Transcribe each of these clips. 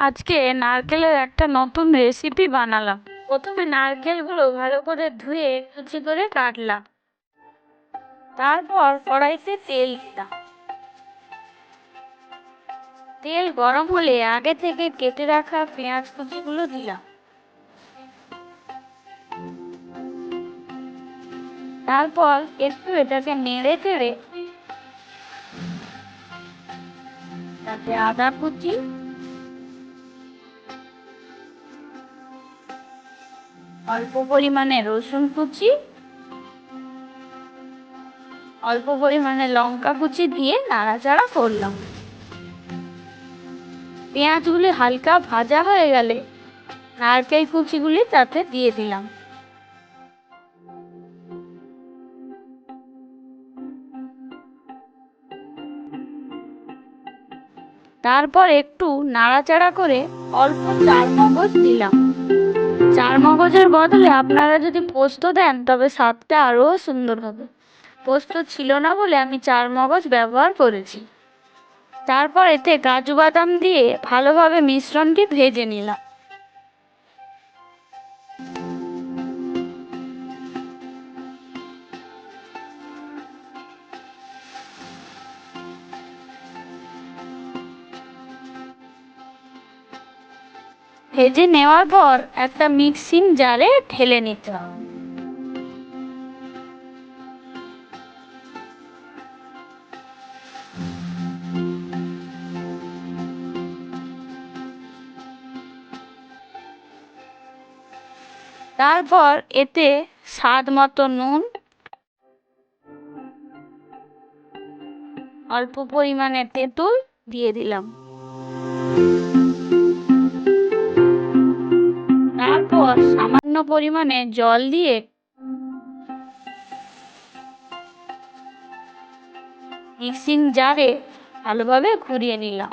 আজকে নারকেলের একটা নতুন রেসিপি বানালাম। প্রথমে নারকেলগুলো ভালো করে ধুয়ে কুচি করে কাটলাম। তারপর কড়াইতে তেল দিলাম। তেল গরম হলে আগে থেকে কেটে রাখা পেঁয়াজ কুচিগুলো দিলাম। তারপর একটু এটাকে নেড়ে চেড়ে তাতে আদা কুচি, অল্প পরিমাণে রসুন কুচি, অল্প পরিমাণে লঙ্কা কুচি দিয়ে নাড়াচাড়া করলাম। পেঁয়াজগুলি হালকা ভাজা হয়ে গেলে নারকেল কুচিগুলি তাতে দিয়ে দিলাম। তারপর একটু নাড়াচাড়া করে অল্প চারমগজ দিলাম। চারমগজের বদলে আপনারা যদি পোস্ত দেন তবে স্বাদটা আরও সুন্দর হবে। পোস্ত ছিল না বলে আমি চারমগজ ব্যবহার করেছি। তারপর এতে কাজু বাদাম দিয়ে ভালোভাবে মিশ্রণটি ভেজে নিলাম। ভেজে নেওয়ার পর একটা মিক্সিং জারে ঢেলে নিতে হবে। তারপর এতে স্বাদ মতো নুন, অল্প পরিমাণে তেঁতুল দিয়ে দিলাম। তারপর সামান্য পরিমাণে জল দিয়ে মিক্সিং জারে ভালোভাবে ঘুরিয়ে নিলাম।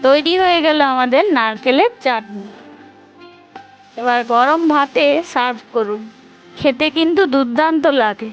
তৈরি হয়ে গেল আমাদের নারকেলের চাটনি। এবার গরম ভাতে সার্ভ করুন। খেতে কিন্তু দুর্দান্ত লাগে।